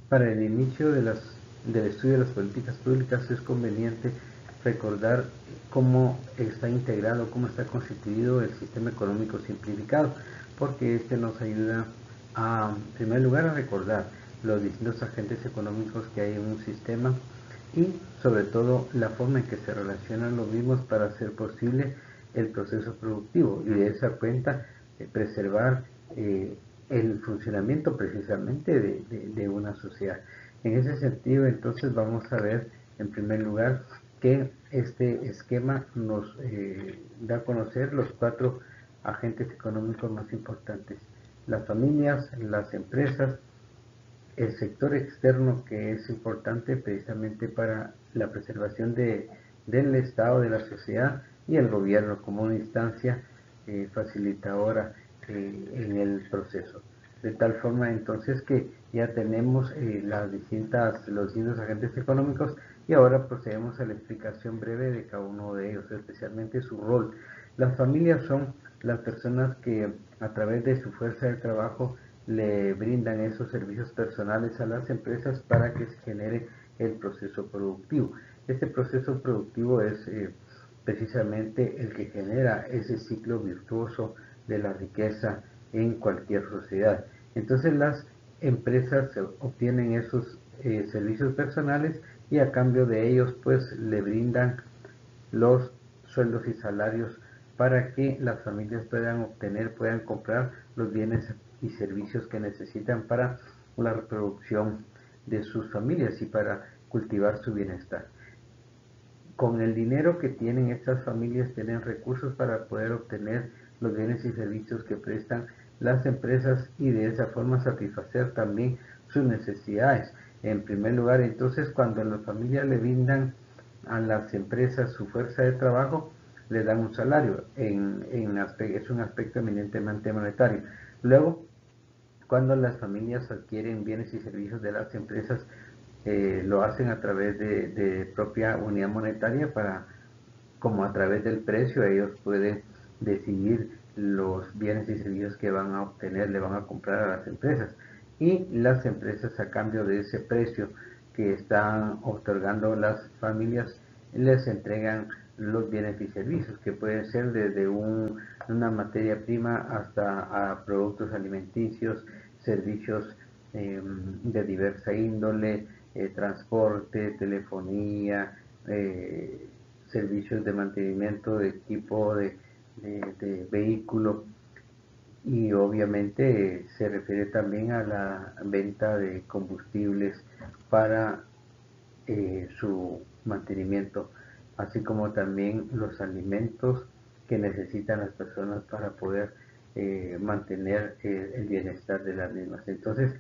Para el inicio del estudio de las políticas públicas es conveniente recordar cómo está integrado, cómo está constituido el sistema económico simplificado, porque este nos ayuda en primer lugar, a recordar los distintos agentes económicos que hay en un sistema y sobre todo la forma en que se relacionan los mismos para hacer posible el proceso productivo y de esa cuenta preservar el funcionamiento precisamente de una sociedad. En ese sentido, entonces vamos a ver en primer lugar que este esquema nos da a conocer los 4 agentes económicos más importantes: las familias, las empresas, el sector externo, que es importante precisamente para la preservación del Estado, de la sociedad, y el gobierno como una instancia facilitadora en el proceso. De tal forma entonces que ya tenemos los distintos agentes económicos y ahora procedemos a la explicación breve de cada uno de ellos, especialmente su rol. Las familias son las personas que a través de su fuerza de trabajo le brindan esos servicios personales a las empresas para que se genere el proceso productivo. Este proceso productivo es precisamente el que genera ese ciclo virtuoso de la riqueza en cualquier sociedad. Entonces las empresas obtienen esos servicios personales y a cambio de ellos pues le brindan los sueldos y salarios para que las familias puedan comprar los bienes y servicios que necesitan para la reproducción de sus familias y para cultivar su bienestar. Con el dinero que tienen estas familias, tienen recursos para poder obtener los bienes y servicios que prestan las empresas y de esa forma satisfacer también sus necesidades. En primer lugar, entonces, cuando las familias le brindan a las empresas su fuerza de trabajo, le dan un salario, es un aspecto eminentemente monetario. Luego, cuando las familias adquieren bienes y servicios de las empresas, lo hacen a través de propia unidad monetaria como a través del precio ellos pueden decidir los bienes y servicios que van a obtener, le van a comprar a las empresas. Y las empresas, a cambio de ese precio que están otorgando las familias, les entregan los bienes y servicios, que pueden ser desde una materia prima hasta a productos alimenticios, servicios de diversa índole, transporte, telefonía, servicios de mantenimiento de equipo de vehículo, y obviamente se refiere también a la venta de combustibles para su mantenimiento, así como también los alimentos que necesitan las personas para poder mantener el bienestar de las mismas. Entonces,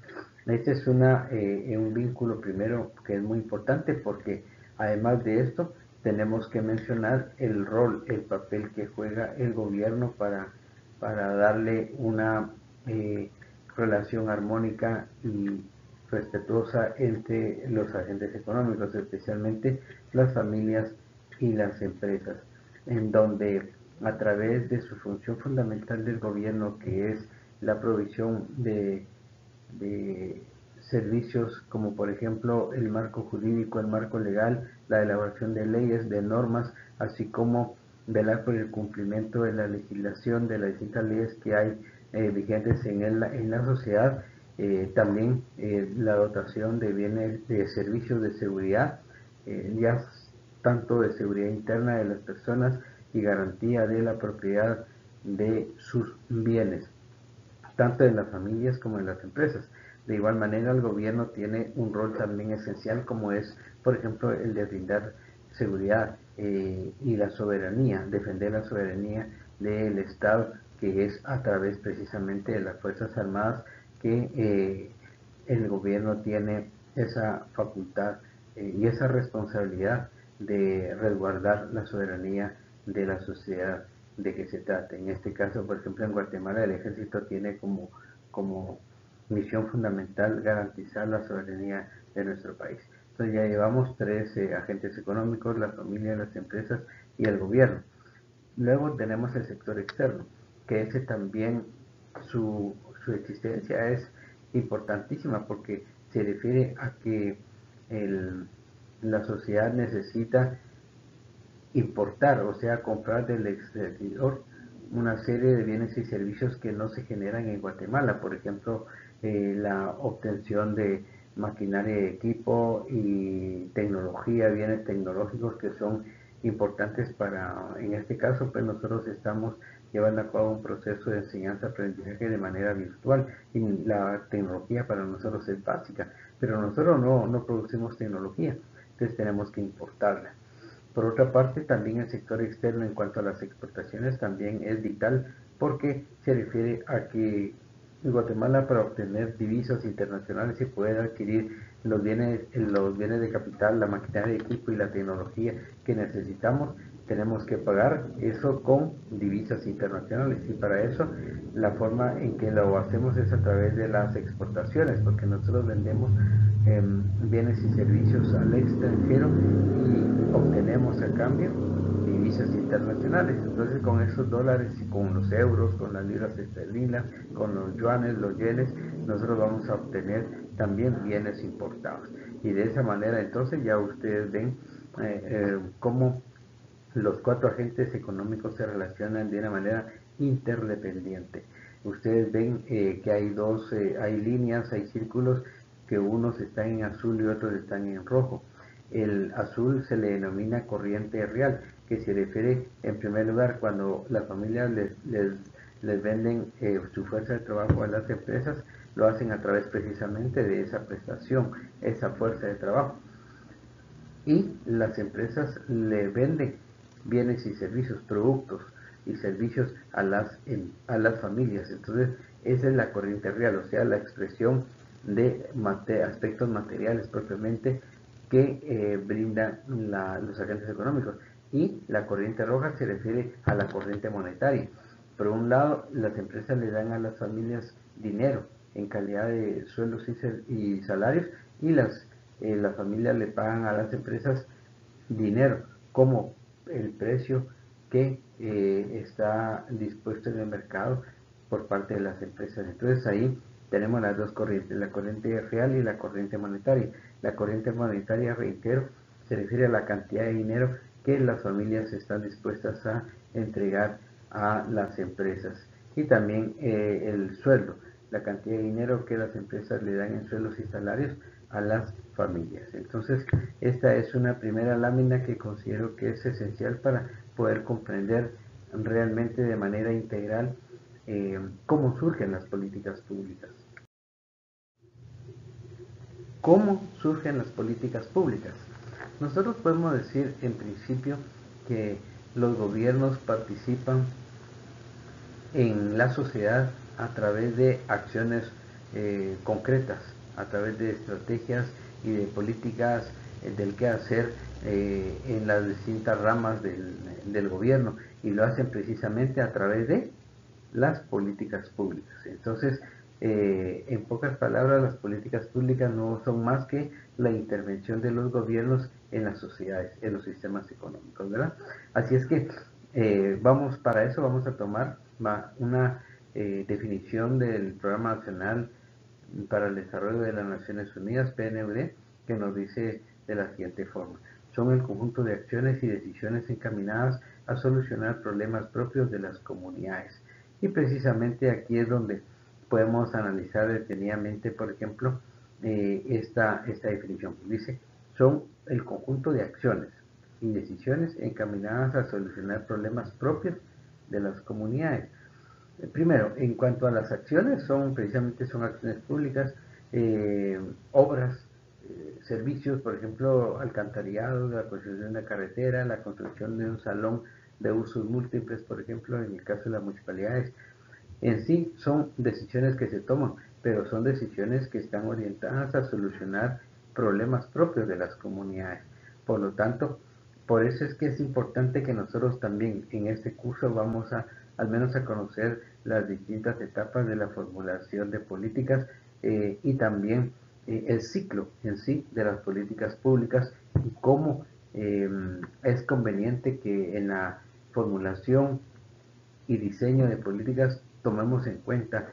este es un vínculo primero que es muy importante, porque además de esto tenemos que mencionar el rol, el papel que juega el gobierno para darle una relación armónica y respetuosa entre los agentes económicos, especialmente las familias y las empresas, en donde a través de su función fundamental del gobierno, que es la provisión de servicios como por ejemplo el marco jurídico, el marco legal, la elaboración de leyes, de normas, así como velar por el cumplimiento de la legislación, de las distintas leyes que hay vigentes en la sociedad. También la dotación de bienes, de servicios de seguridad, ya tanto de seguridad interna de las personas y garantía de la propiedad de sus bienes, tanto en las familias como en las empresas. De igual manera, el gobierno tiene un rol también esencial, como es, por ejemplo, el de brindar seguridad y la soberanía, defender la soberanía del Estado, que es a través precisamente de las Fuerzas Armadas que el gobierno tiene esa facultad y esa responsabilidad de resguardar la soberanía de la sociedad de que se trate. En este caso, por ejemplo, en Guatemala el ejército tiene como misión fundamental garantizar la soberanía de nuestro país. Entonces ya llevamos 3 agentes económicos: la familia, las empresas y el gobierno. Luego tenemos el sector externo, que ese también su existencia es importantísima, porque se refiere a que la sociedad necesita importar, o sea, comprar del exterior una serie de bienes y servicios que no se generan en Guatemala. Por ejemplo, la obtención de maquinaria y equipo y tecnología, bienes tecnológicos que son importantes para, en este caso, pues nosotros estamos llevando a cabo un proceso de enseñanza-aprendizaje de manera virtual y la tecnología para nosotros es básica, pero nosotros no producimos tecnología, entonces tenemos que importarla. Por otra parte, también el sector externo en cuanto a las exportaciones también es vital porque se refiere a que Guatemala, para obtener divisas internacionales y poder adquirir los bienes de capital, la maquinaria de equipo y la tecnología que necesitamos, tenemos que pagar eso con divisas internacionales, y para eso la forma en que lo hacemos es a través de las exportaciones, porque nosotros vendemos bienes y servicios al extranjero y obtenemos a cambio divisas internacionales. Entonces, con esos dólares y con los euros, con las libras esterlinas, con los yuanes, los yenes, nosotros vamos a obtener también bienes importados. Y de esa manera, entonces, ya ustedes ven cómo los cuatro agentes económicos se relacionan de una manera interdependiente. Ustedes ven que hay líneas, hay círculos, que unos están en azul y otros están en rojo. El azul se le denomina corriente real, que se refiere en primer lugar cuando las familias les venden su fuerza de trabajo a las empresas, lo hacen a través precisamente de esa prestación, esa fuerza de trabajo. Y las empresas le venden bienes y servicios, productos y servicios a las familias. Entonces, esa es la corriente real, o sea, la expresión de aspectos materiales propiamente que brindan los agentes económicos. Y la corriente roja se refiere a la corriente monetaria. Por un lado, las empresas le dan a las familias dinero en calidad de sueldos y salarios, y las familias le pagan a las empresas dinero como el precio que está dispuesto en el mercado por parte de las empresas. Entonces ahí tenemos las dos corrientes, la corriente real y la corriente monetaria. La corriente monetaria, reitero, se refiere a la cantidad de dinero que las familias están dispuestas a entregar a las empresas, y también el sueldo, la cantidad de dinero que las empresas le dan en sueldos y salarios a las familias. Entonces, esta es una primera lámina que considero que es esencial para poder comprender realmente de manera integral cómo surgen las políticas públicas. ¿Cómo surgen las políticas públicas? Nosotros podemos decir en principio que los gobiernos participan en la sociedad a través de acciones concretas, a través de estrategias y de políticas del quehacer en las distintas ramas del gobierno, y lo hacen precisamente a través de las políticas públicas. Entonces, en pocas palabras, las políticas públicas no son más que la intervención de los gobiernos en las sociedades, en los sistemas económicos, ¿verdad? Así es que para eso vamos a tomar una definición del Programa Nacional para el Desarrollo de las Naciones Unidas, PNUD, que nos dice de la siguiente forma: son el conjunto de acciones y decisiones encaminadas a solucionar problemas propios de las comunidades. Y precisamente aquí es donde podemos analizar detenidamente, por ejemplo, esta definición. Dice, son el conjunto de acciones y decisiones encaminadas a solucionar problemas propios de las comunidades. Primero, en cuanto a las acciones, precisamente son acciones públicas, obras, servicios, por ejemplo, alcantarillado, la construcción de una carretera, la construcción de un salón de usos múltiples, por ejemplo, en el caso de las municipalidades. En sí son decisiones que se toman, pero son decisiones que están orientadas a solucionar problemas propios de las comunidades. Por lo tanto, por eso es que es importante que nosotros también en este curso vamos al menos a conocer las distintas etapas de la formulación de políticas y también el ciclo en sí de las políticas públicas, y cómo es conveniente que en la formulación y diseño de políticas tomemos en cuenta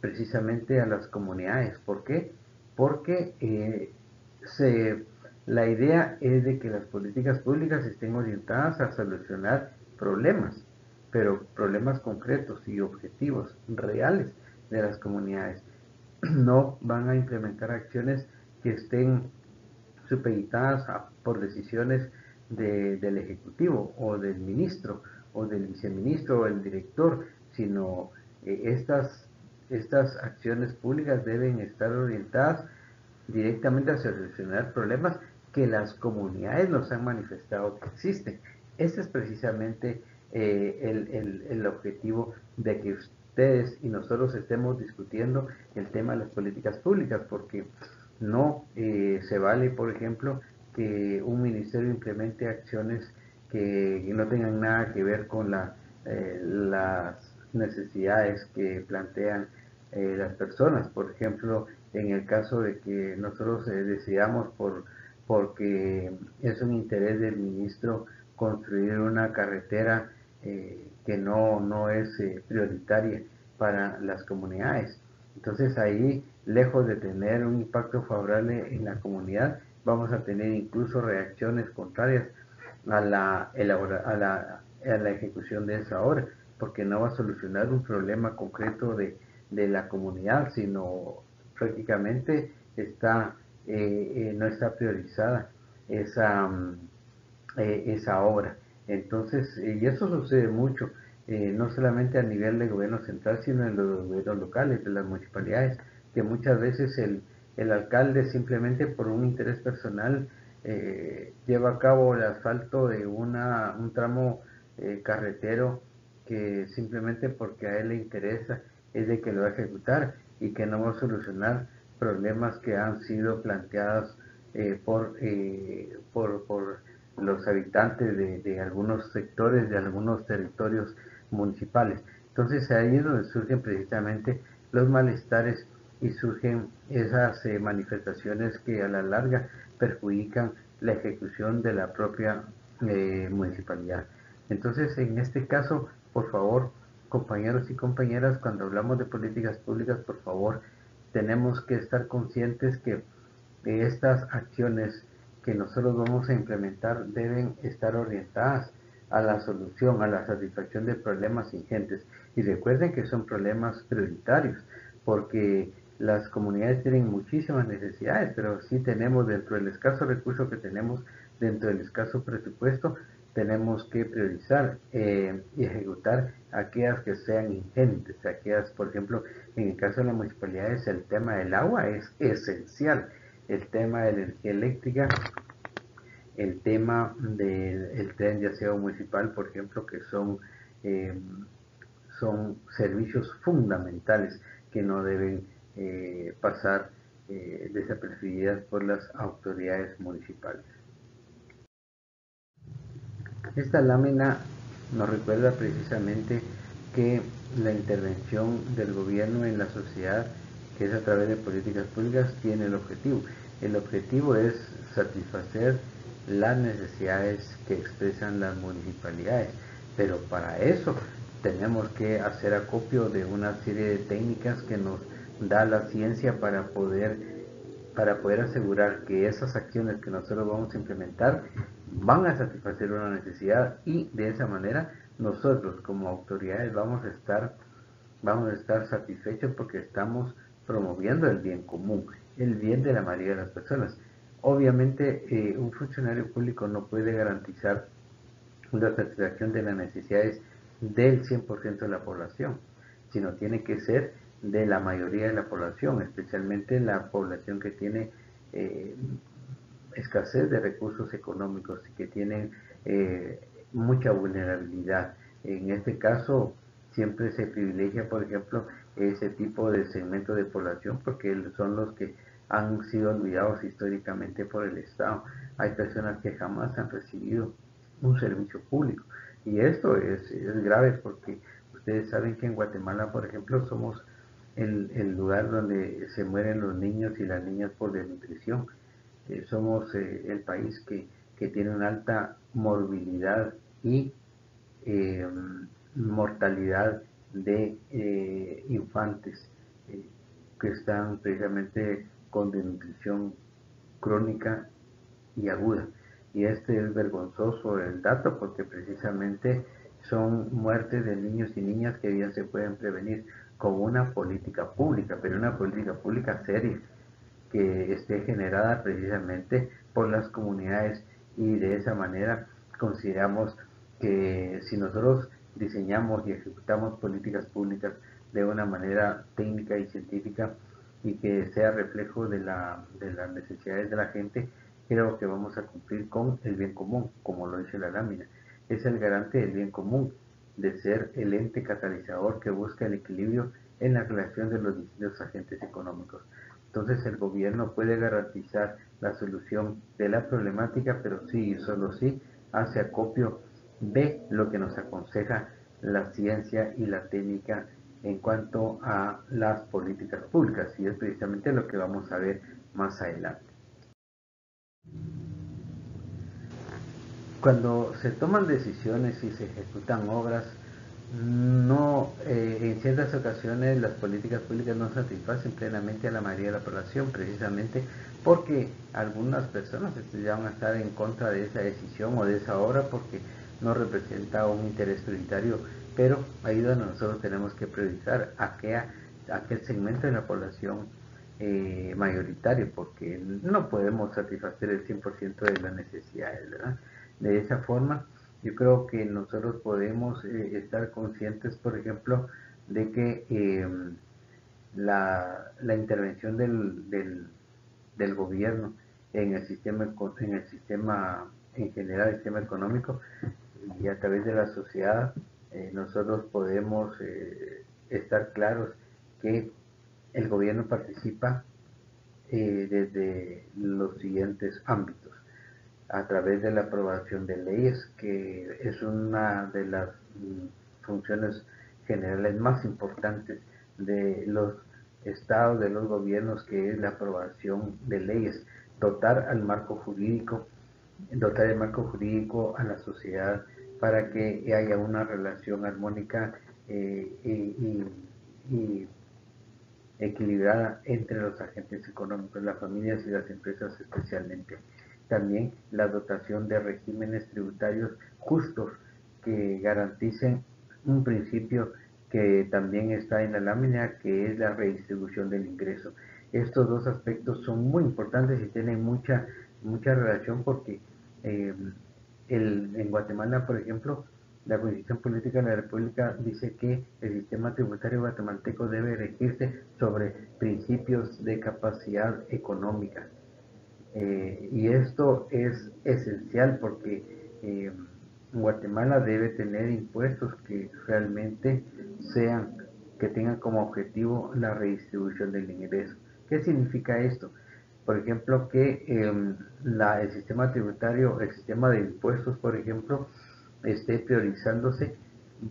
precisamente a las comunidades. ¿Por qué? porque la idea es de que las políticas públicas estén orientadas a solucionar problemas, pero problemas concretos y objetivos reales de las comunidades. No van a implementar acciones que estén supeditadas por decisiones del Ejecutivo o del ministro o del viceministro o el director, sino estas acciones públicas deben estar orientadas directamente a solucionar problemas que las comunidades nos han manifestado que existen. Ese es precisamente el objetivo de que ustedes y nosotros estemos discutiendo el tema de las políticas públicas, porque no se vale, por ejemplo, que un ministerio implemente acciones que no tengan nada que ver con las necesidades que plantean las personas. Por ejemplo, en el caso de que nosotros decidamos porque es un interés del ministro construir una carretera que no es prioritaria para las comunidades. Entonces ahí, lejos de tener un impacto favorable en la comunidad, vamos a tener incluso reacciones contrarias a la ejecución de esa obra, porque no va a solucionar un problema concreto de la comunidad, sino prácticamente no está priorizada esa, esa obra. Entonces, y eso sucede mucho, no solamente a nivel de gobierno central, sino en los gobiernos locales, de las municipalidades, que muchas veces el alcalde simplemente por un interés personal lleva a cabo el asfalto de un tramo carretero que simplemente porque a él le interesa es de que lo va a ejecutar y que no va a solucionar problemas que han sido planteados por los habitantes de algunos sectores, de algunos territorios municipales. Entonces ahí es donde surgen precisamente los malestares y surgen esas manifestaciones que a la larga perjudican la ejecución de la propia municipalidad. Entonces, en este caso, por favor, compañeros y compañeras, cuando hablamos de políticas públicas, por favor, tenemos que estar conscientes que estas acciones que nosotros vamos a implementar deben estar orientadas a la solución, a la satisfacción de problemas ingentes. Y recuerden que son problemas prioritarios, porque las comunidades tienen muchísimas necesidades, pero sí tenemos, dentro del escaso recurso que tenemos, dentro del escaso presupuesto, tenemos que priorizar y ejecutar aquellas que sean ingentes, aquellas, por ejemplo, en el caso de las municipalidades, el tema del agua es esencial, el tema de la energía eléctrica, el tema del tren de aseo municipal, por ejemplo, que eh, son servicios fundamentales que no deben pasar desapercibidas por las autoridades municipales. Esta lámina nos recuerda precisamente que la intervención del gobierno en la sociedad, que es a través de políticas públicas, tiene el objetivo. El objetivo es satisfacer las necesidades que expresan las municipalidades, pero para eso tenemos que hacer acopio de una serie de técnicas que nos da la ciencia para poder asegurar que esas acciones que nosotros vamos a implementar van a satisfacer una necesidad, y de esa manera nosotros como autoridades vamos a estar satisfechos porque estamos promoviendo el bien común, el bien de la mayoría de las personas. Obviamente un funcionario público no puede garantizar la satisfacción de las necesidades del 100% de la población, sino tiene que ser de la mayoría de la población, especialmente la población que tiene eh, escasez de recursos económicos y que tienen mucha vulnerabilidad. En este caso, siempre se privilegia, por ejemplo, ese tipo de segmento de población porque son los que han sido olvidados históricamente por el Estado. Hay personas que jamás han recibido un servicio público, y esto es grave porque ustedes saben que en Guatemala, por ejemplo, somos el lugar donde se mueren los niños y las niñas por desnutrición. Somos el país que tiene una alta morbilidad y eh, mortalidad de infantes que están precisamente con desnutrición crónica y aguda. Y este es vergonzoso el dato porque precisamente son muertes de niños y niñas que bien se pueden prevenir con una política pública, pero una política pública seria, que esté generada precisamente por las comunidades, y de esa manera consideramos que si nosotros diseñamos y ejecutamos políticas públicas de una manera técnica y científica y que sea reflejo de las necesidades de la gente, creo que vamos a cumplir con el bien común, como lo dice la lámina. Es el garante del bien común, de ser el ente catalizador que busca el equilibrio en la relación de los distintos agentes económicos. Entonces el gobierno puede garantizar la solución de la problemática, pero sí y solo sí hace acopio de lo que nos aconseja la ciencia y la técnica en cuanto a las políticas públicas, y es precisamente lo que vamos a ver más adelante. Cuando se toman decisiones y se ejecutan obras, no, en ciertas ocasiones las políticas públicas no satisfacen plenamente a la mayoría de la población, precisamente porque algunas personas ya van a estar en contra de esa decisión o de esa obra porque no representa un interés prioritario, pero ahí donde nosotros tenemos que priorizar a aquel segmento de la población mayoritario, porque no podemos satisfacer el 100% de las necesidades, ¿verdad? De esa forma, yo creo que nosotros podemos estar conscientes, por ejemplo, de que la intervención del gobierno en el sistema en general, el sistema económico, y a través de la sociedad, nosotros podemos estar claros que el gobierno participa desde los siguientes ámbitos: a través de la aprobación de leyes, que es una de las funciones generales más importantes de los estados, de los gobiernos, que es la aprobación de leyes, dotar el marco jurídico a la sociedad para que haya una relación armónica y equilibrada entre los agentes económicos, las familias y las empresas especialmente. También la dotación de regímenes tributarios justos que garanticen un principio que también está en la lámina, que es la redistribución del ingreso. Estos dos aspectos son muy importantes y tienen mucha relación porque en Guatemala, por ejemplo, la Constitución Política de la República dice que el sistema tributario guatemalteco debe regirse sobre principios de capacidad económica. Y esto es esencial porque Guatemala debe tener impuestos que realmente que tengan como objetivo la redistribución del ingreso. ¿Qué significa esto? Por ejemplo, que el sistema tributario, el sistema de impuestos, por ejemplo, esté priorizándose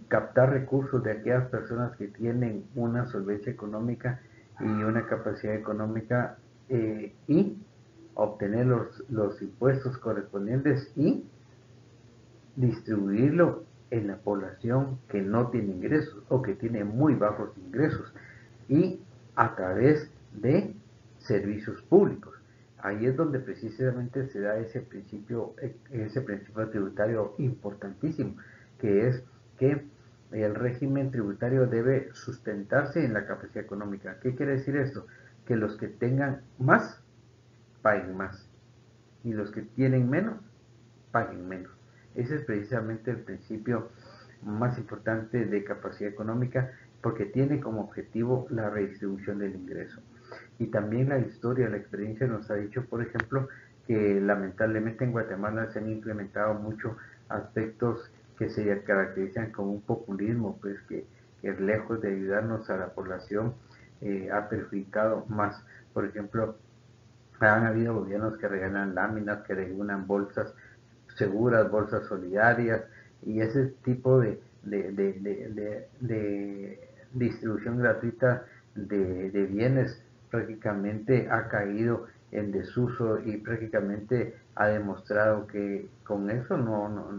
captar recursos de aquellas personas que tienen una solvencia económica y una capacidad económica, y obtener los impuestos correspondientes y distribuirlo en la población que no tiene ingresos o que tiene muy bajos ingresos, y a través de servicios públicos. Ahí es donde precisamente se da ese principio tributario importantísimo, que es que el régimen tributario debe sustentarse en la capacidad económica. ¿Qué quiere decir esto? Que los que tengan más paguen más y los que tienen menos paguen menos. Ese es precisamente el principio más importante de capacidad económica, porque tiene como objetivo la redistribución del ingreso. Y también la historia, la experiencia nos ha dicho, por ejemplo, que lamentablemente en Guatemala se han implementado muchos aspectos que se caracterizan como un populismo, pues que lejos de ayudarnos a la población, ha perjudicado más. Por ejemplo, han habido gobiernos que regalan láminas, que regulan bolsas seguras, bolsas solidarias, y ese tipo de distribución gratuita de bienes prácticamente ha caído en desuso, y prácticamente ha demostrado que con eso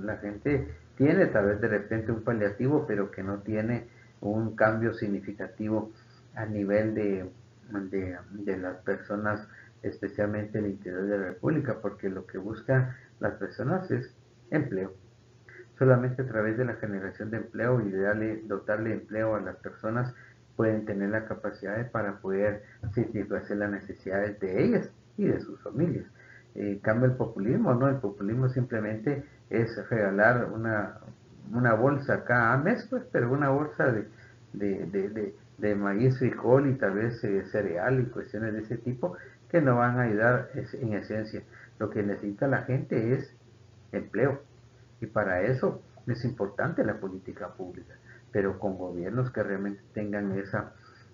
la gente tiene tal vez de repente un paliativo, pero que no tiene un cambio significativo a nivel de las personas, especialmente en el interior de la República, porque lo que buscan las personas es empleo. Solamente a través de la generación de empleo y de dotarle empleo a las personas pueden tener la capacidad para poder satisfacer las necesidades de ellas y de sus familias. Cambia el populismo, ¿no? El populismo simplemente es regalar una bolsa cada mes, pues, pero una bolsa de maíz, frijol y tal vez cereal y cuestiones de ese tipo que no van a ayudar en esencia. Lo que necesita la gente es empleo. Y para eso es importante la política pública, pero con gobiernos que realmente tengan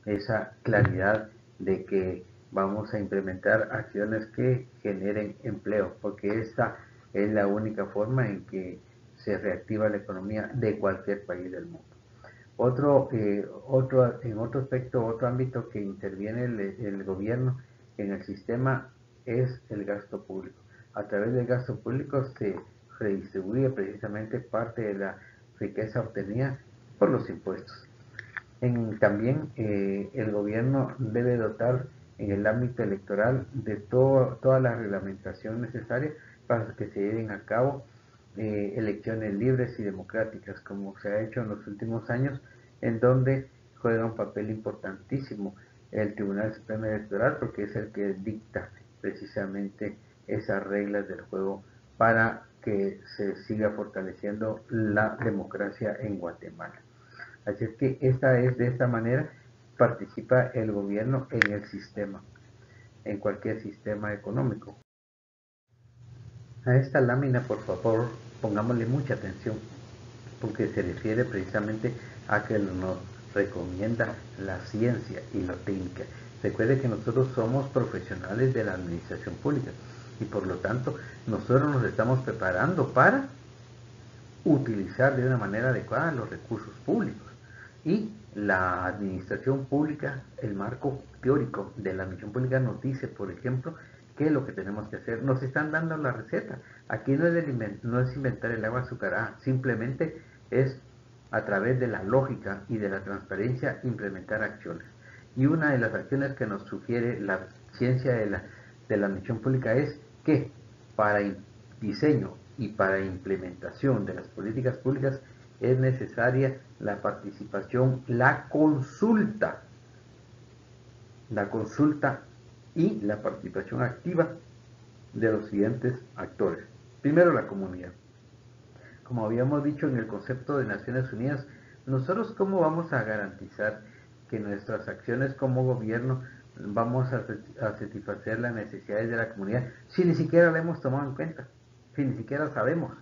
esa claridad de que vamos a implementar acciones que generen empleo, porque esta es la única forma en que se reactiva la economía de cualquier país del mundo. En otro aspecto, otro ámbito que interviene el gobierno en el sistema es el gasto público. A través del gasto público se redistribuye precisamente parte de la riqueza obtenida por los impuestos. También el gobierno debe dotar en el ámbito electoral de toda la reglamentación necesaria para que se lleven a cabo elecciones libres y democráticas, como se ha hecho en los últimos años, en donde juega un papel importantísimo el Tribunal Supremo Electoral, porque es el que dicta precisamente esas reglas del juego para que se siga fortaleciendo la democracia en Guatemala. Así es que de esta manera participa el gobierno en el sistema, en cualquier sistema económico. A esta lámina, por favor, pongámosle mucha atención, porque se refiere precisamente a que nos recomienda la ciencia y la técnica. Recuerde que nosotros somos profesionales de la administración pública y por lo tanto nosotros nos estamos preparando para utilizar de una manera adecuada los recursos públicos. Y la administración pública, el marco teórico de la administración pública nos dice, por ejemplo, qué es lo que tenemos que hacer. Nos están dando la receta. Aquí no es inventar el agua azucarada, simplemente es a través de la lógica y de la transparencia implementar acciones. Y una de las acciones que nos sugiere la ciencia de la administración pública es que para el diseño y para implementación de las políticas públicas es necesaria la participación, la consulta y la participación activa de los siguientes actores. Primero, la comunidad. Como habíamos dicho en el concepto de Naciones Unidas, nosotros cómo vamos a garantizar que nuestras acciones como gobierno vamos a satisfacer las necesidades de la comunidad si ni siquiera la hemos tomado en cuenta, si ni siquiera sabemos,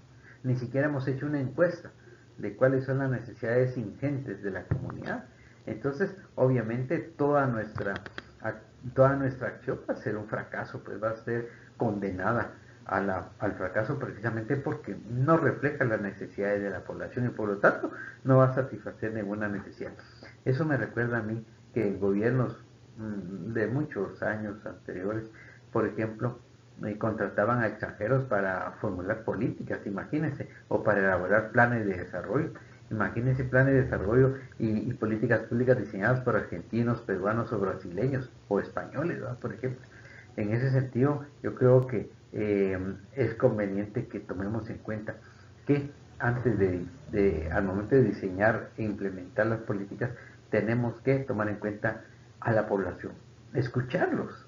ni siquiera hemos hecho una encuesta de cuáles son las necesidades ingentes de la comunidad. Entonces, obviamente, toda nuestra acción va a ser un fracaso, pues va a ser condenada al fracaso precisamente porque no refleja las necesidades de la población y por lo tanto no va a satisfacer ninguna necesidad. Eso me recuerda a mí que gobiernos de muchos años anteriores, por ejemplo, contrataban a extranjeros para formular políticas, imagínense, o para elaborar planes de desarrollo. Imagínense planes de desarrollo y políticas públicas diseñadas por argentinos, peruanos o brasileños o españoles, ¿verdad? Por ejemplo. En ese sentido, yo creo que es conveniente que tomemos en cuenta que antes al momento de diseñar e implementar las políticas, tenemos que tomar en cuenta a la población, escucharlos,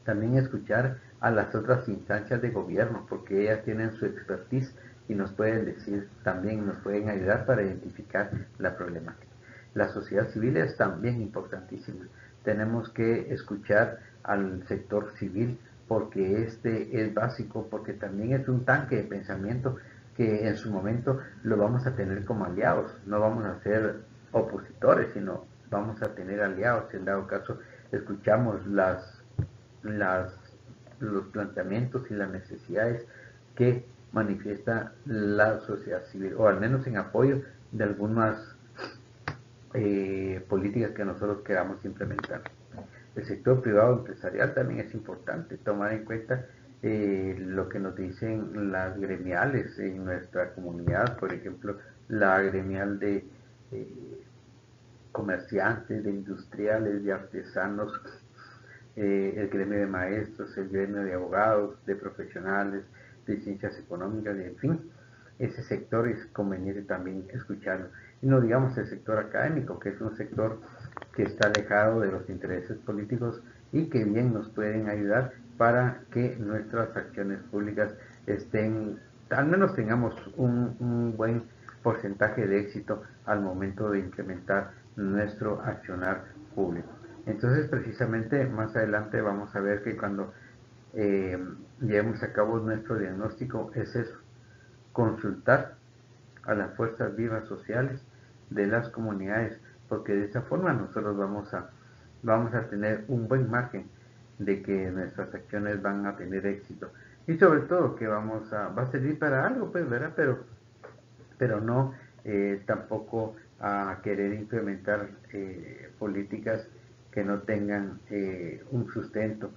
también escuchar a las otras instancias de gobierno, porque ellas tienen su expertise y nos pueden decir, también nos pueden ayudar para identificar la problemática. La sociedad civil es también importantísima. Tenemos que escuchar al sector civil porque este es básico, porque también es un tanque de pensamiento que en su momento lo vamos a tener como aliados. No vamos a ser opositores, sino vamos a tener aliados. En dado caso, escuchamos los planteamientos y las necesidades que manifiesta la sociedad civil, o al menos en apoyo de algunas políticas que nosotros queramos implementar. El sector privado empresarial también es importante tomar en cuenta lo que nos dicen las gremiales en nuestra comunidad, por ejemplo, la gremial de comerciantes, de industriales, de artesanos, el gremio de maestros, el gremio de abogados, de profesionales, de ciencias económicas, en fin, ese sector es conveniente también escucharlo. Y no digamos el sector académico, que es un sector que está alejado de los intereses políticos y que bien nos pueden ayudar para que nuestras acciones públicas estén, al menos tengamos un buen porcentaje de éxito al momento de implementar nuestro accionar público. Entonces, precisamente más adelante vamos a ver que cuando llevemos a cabo nuestro diagnóstico es eso, consultar a las fuerzas vivas sociales de las comunidades, porque de esa forma nosotros vamos a tener un buen margen de que nuestras acciones van a tener éxito y sobre todo que va a servir para algo, pues, ¿verdad? Pero no tampoco a querer implementar políticas que no tengan un sustento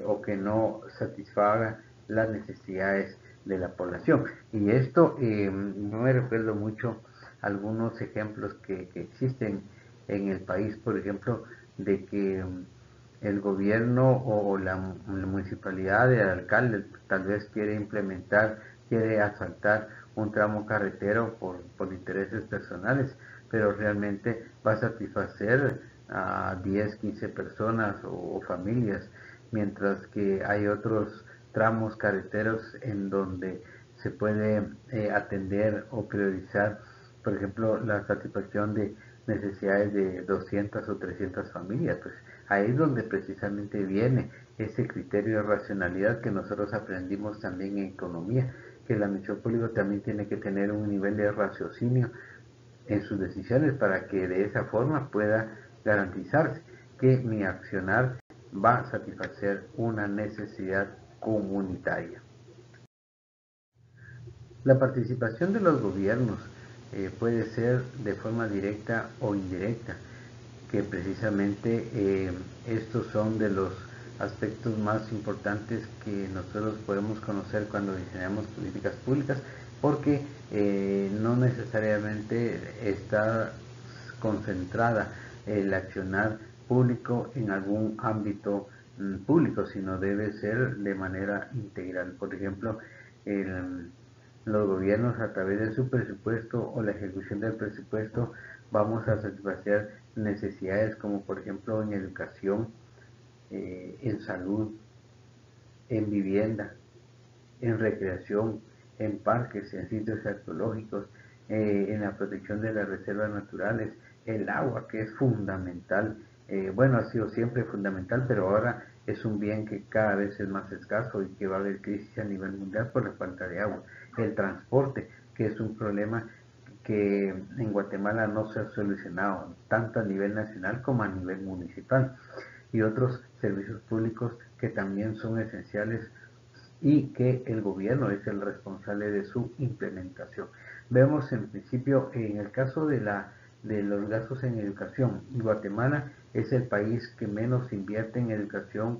o que no satisfaga las necesidades de la población. Y esto no me recuerdo mucho algunos ejemplos que existen en el país, por ejemplo, de que el gobierno o la municipalidad, el alcalde, tal vez quiere asaltar un tramo carretero por intereses personales, pero realmente va a satisfacer a 10, 15 personas o familias, mientras que hay otros tramos carreteros en donde se puede atender o priorizar, por ejemplo, la satisfacción de necesidades de 200 o 300 familias. Pues ahí es donde precisamente viene ese criterio de racionalidad que nosotros aprendimos también en economía, que la administración pública también tiene que tener un nivel de raciocinio en sus decisiones para que de esa forma pueda garantizarse que mi accionar va a satisfacer una necesidad comunitaria. La participación de los gobiernos puede ser de forma directa o indirecta, que precisamente estos son de los aspectos más importantes que nosotros podemos conocer cuando diseñamos políticas públicas, porque no necesariamente está concentrada el accionar público en algún ámbito público, sino debe ser de manera integral. Por ejemplo, el, los gobiernos a través de su presupuesto o la ejecución del presupuesto vamos a satisfacer necesidades como por ejemplo en educación, en salud, en vivienda, en recreación, en parques, en sitios arqueológicos, en la protección de las reservas naturales, el agua que es fundamental, bueno, ha sido siempre fundamental, pero ahora es un bien que cada vez es más escaso y que va a haber crisis a nivel mundial por la falta de agua. El transporte, que es un problema que en Guatemala no se ha solucionado, tanto a nivel nacional como a nivel municipal, y otros servicios públicos que también son esenciales y que el gobierno es el responsable de su implementación. Vemos en principio en el caso de los gastos en educación, Guatemala es el país que menos invierte en educación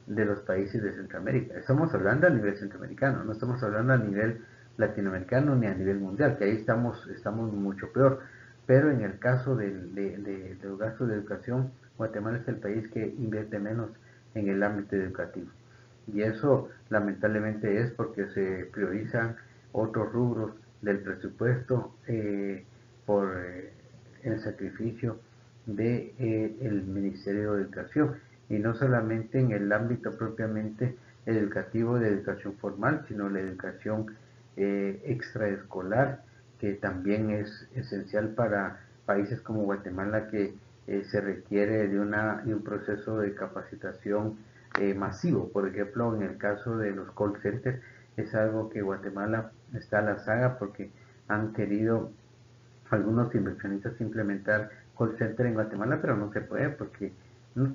de los países de Centroamérica. Estamos hablando a nivel centroamericano, no estamos hablando a nivel latinoamericano ni a nivel mundial, que ahí estamos mucho peor. Pero en el caso de los gastos de educación, Guatemala es el país que invierte menos en el ámbito educativo. Y eso lamentablemente es porque se priorizan otros rubros del presupuesto por el sacrificio del el Ministerio de Educación, y no solamente en el ámbito propiamente educativo de educación formal, sino la educación extraescolar, que también es esencial para países como Guatemala, que se requiere de un proceso de capacitación masivo. Por ejemplo, en el caso de los call centers, es algo que Guatemala está a la saga porque han querido algunos inversionistas implementar call center en Guatemala, pero no se puede porque no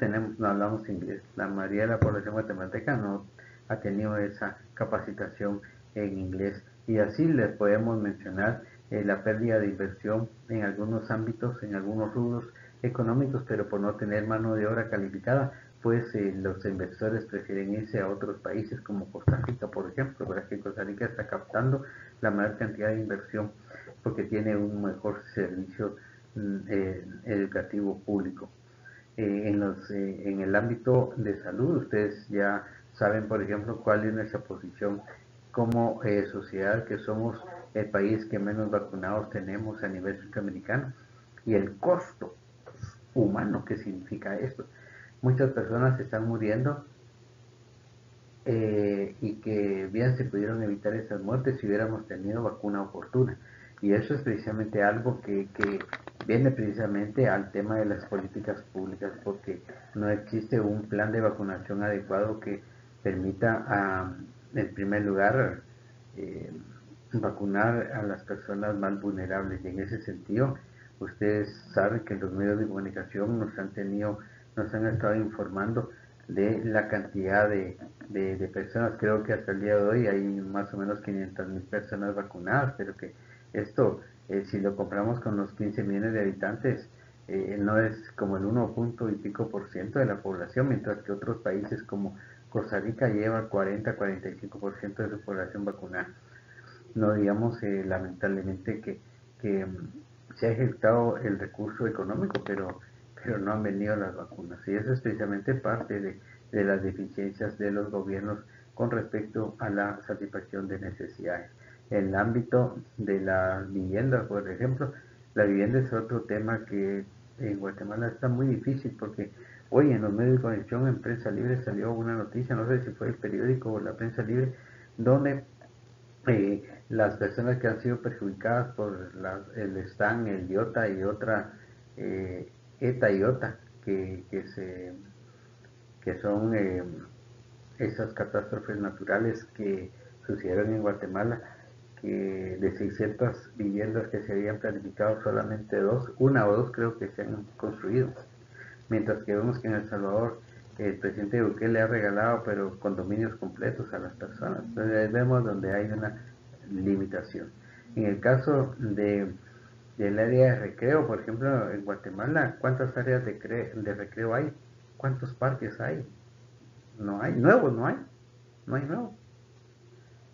hablamos inglés. La mayoría de la población guatemalteca no ha tenido esa capacitación en inglés. Y así les podemos mencionar la pérdida de inversión en algunos ámbitos, en algunos rubros económicos, pero por no tener mano de obra calificada, pues los inversores prefieren irse a otros países como Costa Rica, por ejemplo, ¿verdad? Que Costa Rica está captando la mayor cantidad de inversión porque tiene un mejor servicio educativo público. En el ámbito de salud, ustedes ya saben, por ejemplo, cuál es nuestra posición como sociedad, que somos el país que menos vacunados tenemos a nivel centroamericano, y el costo humano que significa esto. Muchas personas están muriendo y que bien se pudieron evitar esas muertes si hubiéramos tenido vacuna oportuna. Y eso es precisamente algo que viene precisamente al tema de las políticas públicas, porque no existe un plan de vacunación adecuado que permita, en primer lugar, eh, vacunar a las personas más vulnerables. Y en ese sentido, ustedes saben que los medios de comunicación nos han estado informando de la cantidad de personas. Creo que hasta el día de hoy hay más o menos 500.000 personas vacunadas, pero que esto, si lo comparamos con los 15 millones de habitantes, no es como el 1 punto y pico por ciento de la población, mientras que otros países como Costa Rica lleva 40-45% de su población vacunada. No digamos, lamentablemente, que se ha ejecutado el recurso económico, pero no han venido las vacunas. Y eso es precisamente parte de las deficiencias de los gobiernos con respecto a la satisfacción de necesidades. En el ámbito de la vivienda, por ejemplo, la vivienda es otro tema que en Guatemala está muy difícil, porque hoy en los medios de conexión, en Prensa Libre, salió una noticia, no sé si fue el periódico o la Prensa Libre, donde las personas que han sido perjudicadas por el STAN, el IOTA y otra ETA y OTA, que son esas catástrofes naturales que sucedieron en Guatemala, que de 600 viviendas que se habían planificado, solamente una o dos creo que se han construido, mientras que vemos que en El Salvador el presidente Bukele le ha regalado pero condominios completos a las personas. Entonces ahí vemos donde hay una limitación. En el caso del área de recreo, por ejemplo, en Guatemala, ¿cuántas áreas de recreo hay? ¿Cuántos parques hay? No hay, nuevos no hay nuevos.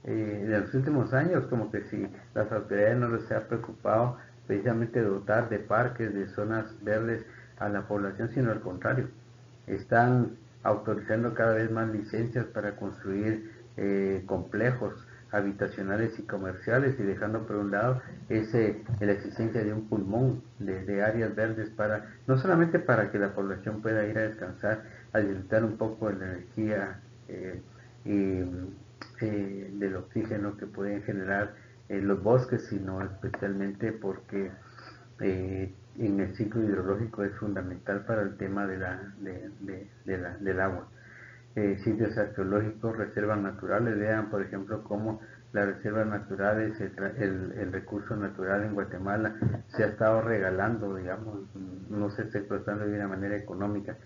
En los últimos años, como que si las autoridades no les ha preocupado precisamente dotar de parques, de zonas verdes a la población, sino al contrario, están autorizando cada vez más licencias para construir complejos habitacionales y comerciales, y dejando por un lado la existencia de un pulmón de áreas verdes, para no solamente para que la población pueda ir a descansar, a disfrutar un poco de la energía y del oxígeno que pueden generar los bosques, sino especialmente porque en el ciclo hidrológico es fundamental para el tema del agua. Sitios arqueológicos, reservas naturales, vean por ejemplo cómo las reservas naturales, el recurso natural en Guatemala se ha estado regalando, digamos, no se está explotando de una manera económica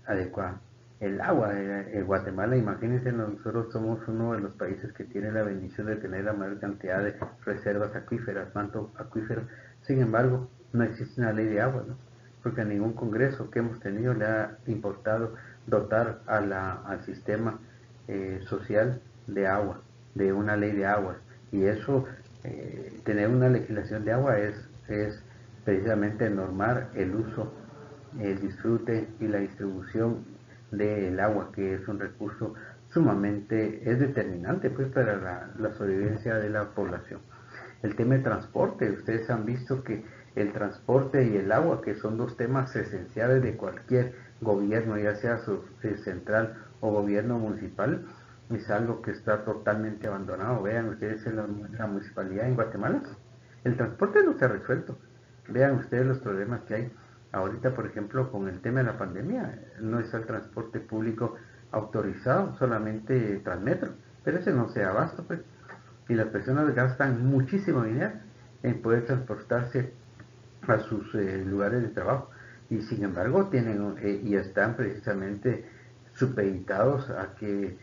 adecuada. El agua en Guatemala, imagínense, nosotros somos uno de los países que tiene la bendición de tener la mayor cantidad de reservas acuíferas, manto acuífero. Sin embargo, no existe una ley de agua, ¿no? Porque a ningún congreso que hemos tenido le ha importado dotar al sistema social de agua, de una ley de aguas. Y eso, tener una legislación de agua es precisamente normar el uso, el disfrute y la distribución del agua, que es un recurso sumamente, es determinante pues para la sobrevivencia de la población. El tema de transporte, ustedes han visto que el transporte y el agua, que son dos temas esenciales de cualquier gobierno, ya sea central o gobierno municipal, es algo que está totalmente abandonado. Vean ustedes en la municipalidad en Guatemala, el transporte no se ha resuelto. Vean ustedes los problemas que hay ahorita, por ejemplo, con el tema de la pandemia. No está el transporte público autorizado, solamente Transmetro, pero ese no se abasta, pues. Y las personas gastan muchísimo dinero en poder transportarse a sus lugares de trabajo, y sin embargo tienen y están precisamente supeditados a que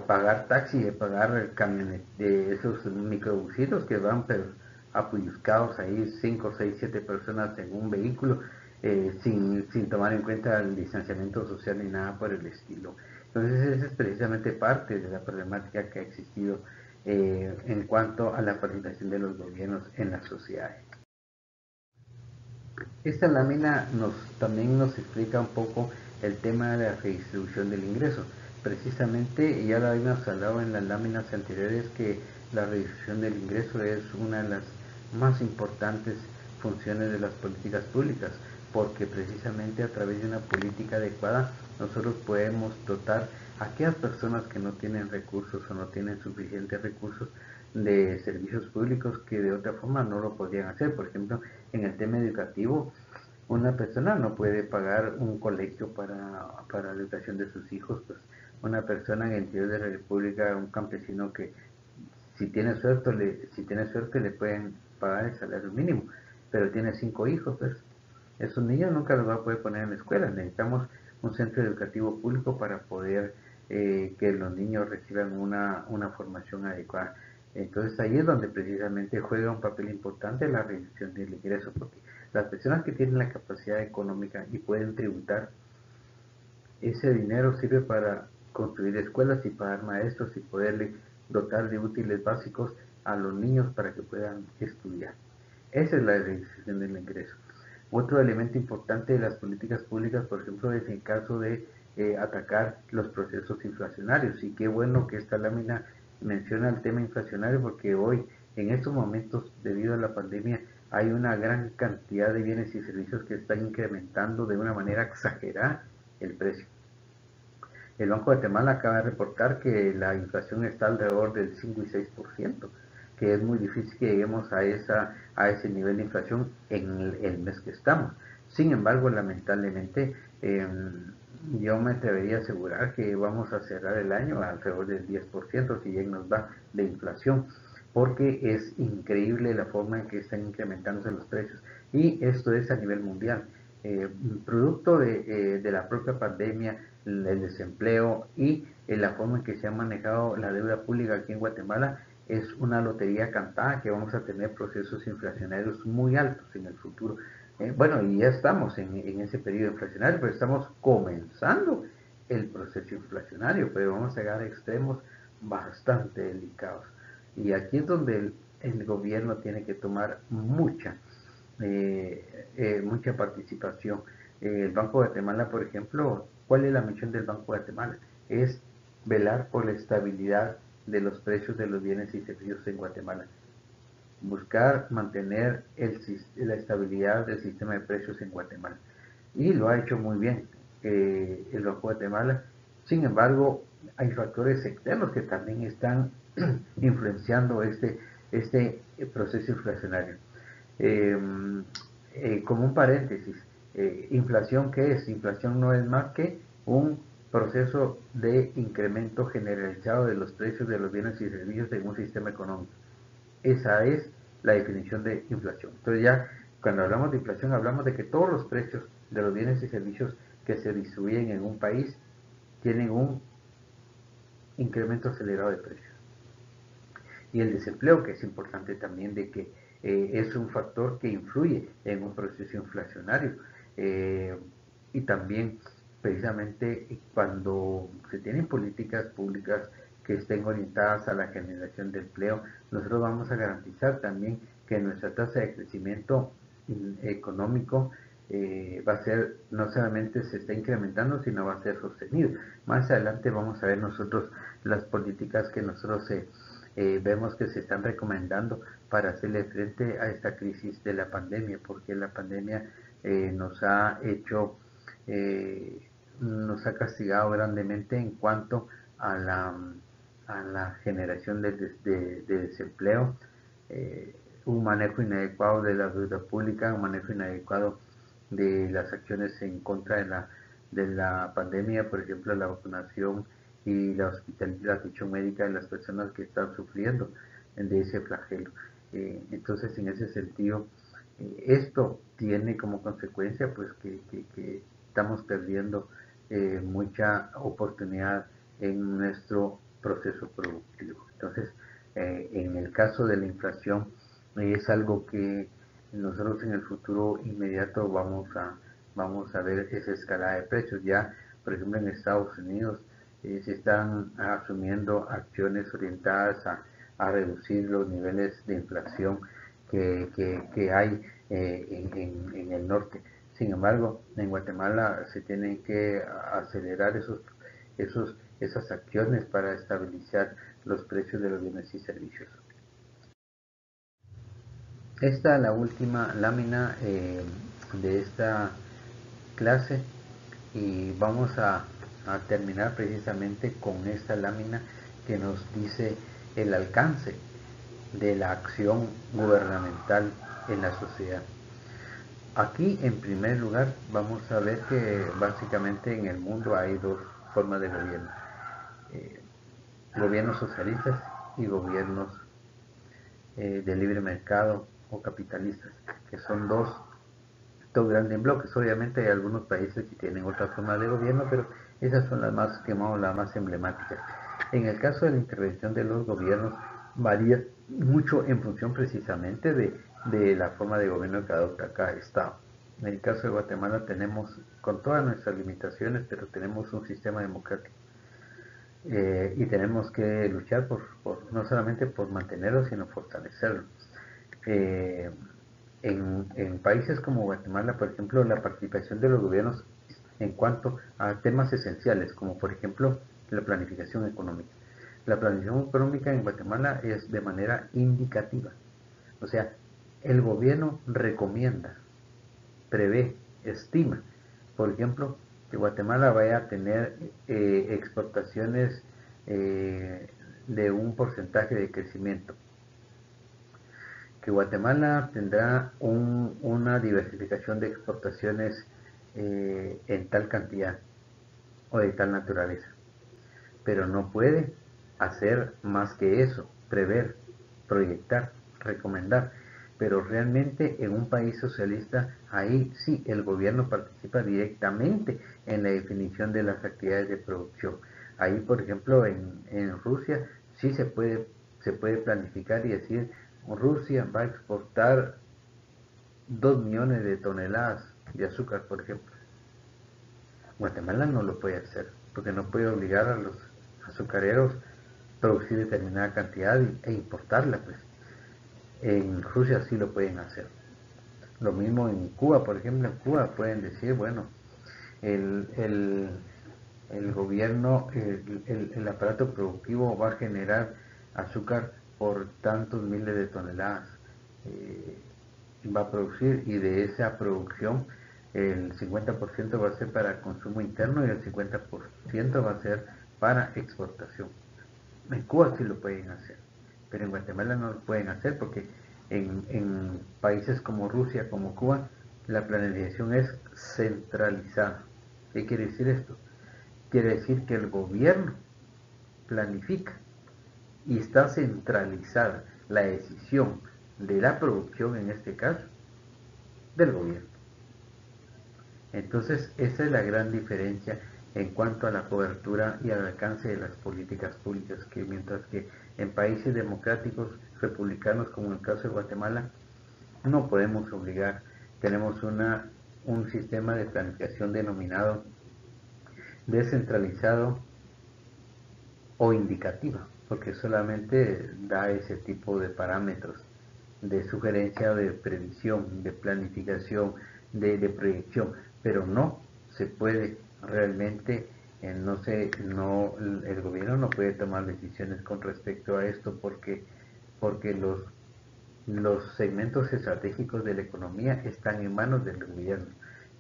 pagar taxi, pagar camiones de esos microbusitos que van pero apuyuscados ahí 5 6 7 personas en un vehículo, sin tomar en cuenta el distanciamiento social ni nada por el estilo. Entonces esa es precisamente parte de la problemática que ha existido en cuanto a la participación de los gobiernos en la sociedad. Esta lámina también nos explica un poco el tema de la redistribución del ingreso. Precisamente, ya lo habíamos hablado en las láminas anteriores, que la redistribución del ingreso es una de las más importantes funciones de las políticas públicas, porque precisamente a través de una política adecuada nosotros podemos dotar a aquellas personas que no tienen recursos o no tienen suficientes recursos de servicios públicos que de otra forma no lo podrían hacer. Por ejemplo, en el tema educativo, una persona no puede pagar un colegio para la educación de sus hijos, pues una persona en el interior de la República, un campesino que si tiene suerte le pueden pagar el salario mínimo, pero tiene 5 hijos, pues esos niños nunca los va a poder poner en la escuela. Necesitamos un centro educativo público para poder que los niños reciban una formación adecuada. Entonces ahí es donde precisamente juega un papel importante la reducción del ingreso, porque las personas que tienen la capacidad económica y pueden tributar, ese dinero sirve para construir escuelas y pagar maestros y poderle dotar de útiles básicos a los niños para que puedan estudiar. Esa es la redistribución del ingreso. Otro elemento importante de las políticas públicas, por ejemplo, es el caso de atacar los procesos inflacionarios. Y qué bueno que esta lámina menciona el tema inflacionario, porque hoy, en estos momentos, debido a la pandemia, hay una gran cantidad de bienes y servicios que están incrementando de una manera exagerada el precio. El Banco de Guatemala acaba de reportar que la inflación está alrededor del 5 y 6%, que es muy difícil que lleguemos a ese nivel de inflación en el mes que estamos. Sin embargo, lamentablemente, yo me atrevería a asegurar que vamos a cerrar el año alrededor del 10% si bien nos va de inflación, porque es increíble la forma en que están incrementándose los precios. Y esto es a nivel mundial. Producto de la propia pandemia, el desempleo y la forma en que se ha manejado la deuda pública aquí en Guatemala, es una lotería cantada que vamos a tener procesos inflacionarios muy altos en el futuro. Bueno, y ya estamos en ese periodo inflacionario, pero estamos comenzando el proceso inflacionario, pero vamos a llegar a extremos bastante delicados. Y aquí es donde el gobierno tiene que tomar mucha participación. El Banco de Guatemala, por ejemplo, ¿cuál es la misión del Banco de Guatemala? Es velar por la estabilidad de los precios de los bienes y servicios en Guatemala. Buscar mantener la estabilidad del sistema de precios en Guatemala. Y lo ha hecho muy bien el Banco de Guatemala. Sin embargo, hay factores externos que también están influenciando este proceso inflacionario. Eh, como un paréntesis, inflación, ¿qué es? Inflación no es más que un proceso de incremento generalizado de los precios de los bienes y servicios en un sistema económico. Esa es la definición de inflación. Entonces ya cuando hablamos de inflación hablamos de que todos los precios de los bienes y servicios que se distribuyen en un país tienen un incremento acelerado de precios. Y el desempleo, que es importante también, de que es un factor que influye en un proceso inflacionario. Eh, y también, precisamente, cuando se tienen políticas públicas que estén orientadas a la generación de empleo, nosotros vamos a garantizar también que nuestra tasa de crecimiento económico va a ser, no solamente se está incrementando, sino va a ser sostenido. Más adelante vamos a ver nosotros las políticas que nosotros vemos que se están recomendando para hacerle frente a esta crisis de la pandemia, porque la pandemia nos ha hecho, nos ha castigado grandemente en cuanto a la generación de desempleo, un manejo inadecuado de la deuda pública, un manejo inadecuado de las acciones en contra de la pandemia, por ejemplo, la vacunación y la hospitalización médica de las personas que están sufriendo de ese flagelo. Entonces, en ese sentido, esto tiene como consecuencia pues que estamos perdiendo mucha oportunidad en nuestro proceso productivo. Entonces, en el caso de la inflación, es algo que nosotros en el futuro inmediato vamos a ver esa escalada de precios. Ya, por ejemplo, en Estados Unidos se están asumiendo acciones orientadas a reducir los niveles de inflación que hay en el norte. Sin embargo, en Guatemala se tienen que acelerar esas acciones para estabilizar los precios de los bienes y servicios. Esta es la última lámina de esta clase y vamos a terminar precisamente con esta lámina que nos dice el alcance de la acción gubernamental en la sociedad. Aquí, en primer lugar, vamos a ver que básicamente en el mundo hay dos formas de gobierno: gobiernos socialistas y gobiernos de libre mercado o capitalistas, que son dos grandes bloques. Obviamente hay algunos países que tienen otra forma de gobierno, pero esas son las más las más emblemáticas. En el caso de la intervención de los gobiernos, varía mucho en función precisamente de la forma de gobierno que adopta cada estado. En el caso de Guatemala tenemos, con todas nuestras limitaciones, pero tenemos un sistema democrático. Y tenemos que luchar no solamente por mantenerlo, sino fortalecerlo. En países como Guatemala, por ejemplo, la participación de los gobiernos en cuanto a temas esenciales, como por ejemplo la planificación económica. La planificación económica en Guatemala es de manera indicativa. O sea, el gobierno recomienda, prevé, estima, por ejemplo, que Guatemala vaya a tener exportaciones de un porcentaje de crecimiento, que Guatemala tendrá una diversificación de exportaciones en tal cantidad o de tal naturaleza, pero no puede hacer más que eso: prever, proyectar, recomendar. Pero realmente en un país socialista, ahí sí el gobierno participa directamente en la definición de las actividades de producción. Ahí, por ejemplo, en Rusia sí se puede planificar y decir: Rusia va a exportar 2 millones de toneladas de azúcar, por ejemplo. Guatemala no lo puede hacer, porque no puede obligar a los azucareros a producir determinada cantidad e importarla, pues. En Rusia sí lo pueden hacer. Lo mismo en Cuba, por ejemplo. En Cuba pueden decir, bueno, el, el, el gobierno, el aparato productivo va a generar azúcar por tantos miles de toneladas. Va a producir, y de esa producción el 50% va a ser para consumo interno y el 50% va a ser para exportación. En Cuba sí lo pueden hacer, pero en Guatemala no lo pueden hacer porque en países como Rusia, como Cuba, la planificación es centralizada. ¿Qué quiere decir esto? Quiere decir que el gobierno planifica y está centralizada la decisión de la producción, en este caso, del gobierno. Entonces, esa es la gran diferencia en cuanto a la cobertura y al alcance de las políticas públicas, que mientras que en países democráticos, republicanos, como en el caso de Guatemala, no podemos obligar. Tenemos un sistema de planificación denominado descentralizado o indicativa, porque solamente da ese tipo de parámetros de sugerencia, de previsión, de planificación, de proyección, pero no se puede realmente, el gobierno no puede tomar decisiones con respecto a esto porque los segmentos estratégicos de la economía están en manos del gobierno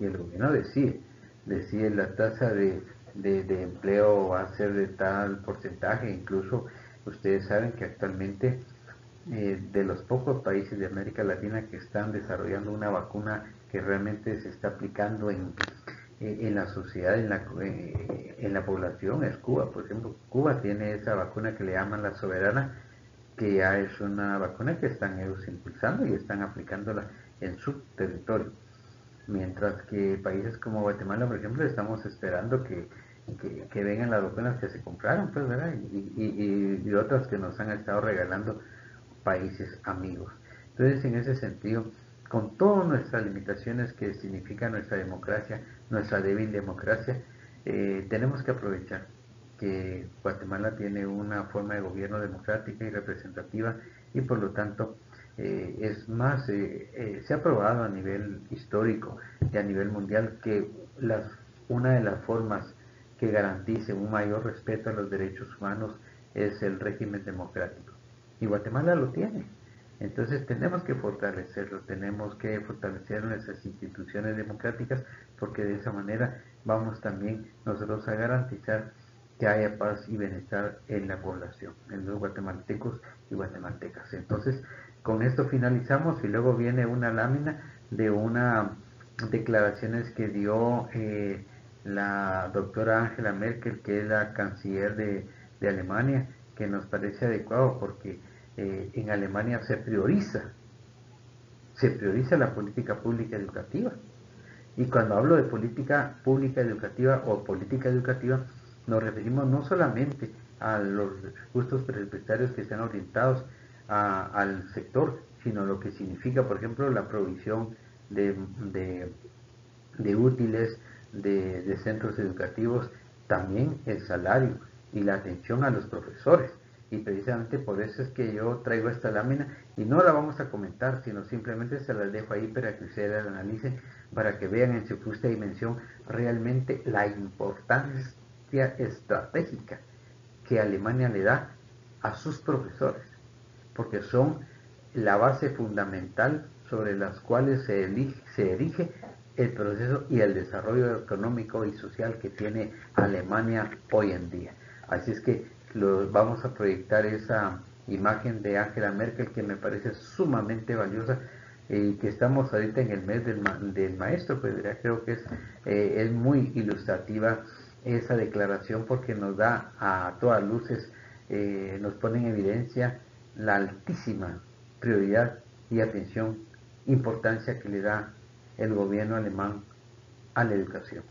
y el gobierno decide la tasa de empleo va a ser de tal porcentaje. Incluso ustedes saben que actualmente de los pocos países de América Latina que están desarrollando una vacuna que realmente se está aplicando en la sociedad, en la población, es Cuba. Por ejemplo, Cuba tiene esa vacuna que le llaman la Soberana, que ya es una vacuna que están ellos impulsando y están aplicándola en su territorio. Mientras que países como Guatemala, por ejemplo, estamos esperando que vengan las vacunas que se compraron, pues, ¿verdad? Y otras que nos han estado regalando países amigos. Entonces, en ese sentido, con todas nuestras limitaciones que significa nuestra democracia, nuestra débil democracia, tenemos que aprovechar que Guatemala tiene una forma de gobierno democrática y representativa, y por lo tanto es más, se ha probado a nivel histórico y a nivel mundial que una de las formas que garantice un mayor respeto a los derechos humanos es el régimen democrático. Y Guatemala lo tiene. Entonces tenemos que fortalecerlo, tenemos que fortalecer nuestras instituciones democráticas porque de esa manera vamos también nosotros a garantizar que haya paz y bienestar en la población, en los guatemaltecos y guatemaltecas. Entonces, con esto finalizamos y luego viene una lámina de unas declaraciones que dio la doctora Angela Merkel, que es la canciller de Alemania, que nos parece adecuado porque en Alemania se prioriza la política pública educativa. Y cuando hablo de política pública educativa o política educativa, nos referimos no solamente a los recursos presupuestarios que están orientados al sector, sino lo que significa, por ejemplo, la provisión de, de, de útiles, de centros educativos, también el salario y la atención a los profesores. Y precisamente por eso es que yo traigo esta lámina y no la vamos a comentar, sino simplemente se las dejo ahí para que ustedes la analicen, para que vean en su justa dimensión realmente la importancia estratégica que Alemania le da a sus profesores, porque son la base fundamental sobre las cuales se erige el proceso y el desarrollo económico y social que tiene Alemania hoy en día. Así es que vamos a proyectar esa imagen de Angela Merkel que me parece sumamente valiosa y que estamos ahorita en el mes del maestro, pues creo que es muy ilustrativa esa declaración porque nos da a todas luces, nos pone en evidencia la altísima prioridad y atención, importancia que le da el gobierno alemán a la educación.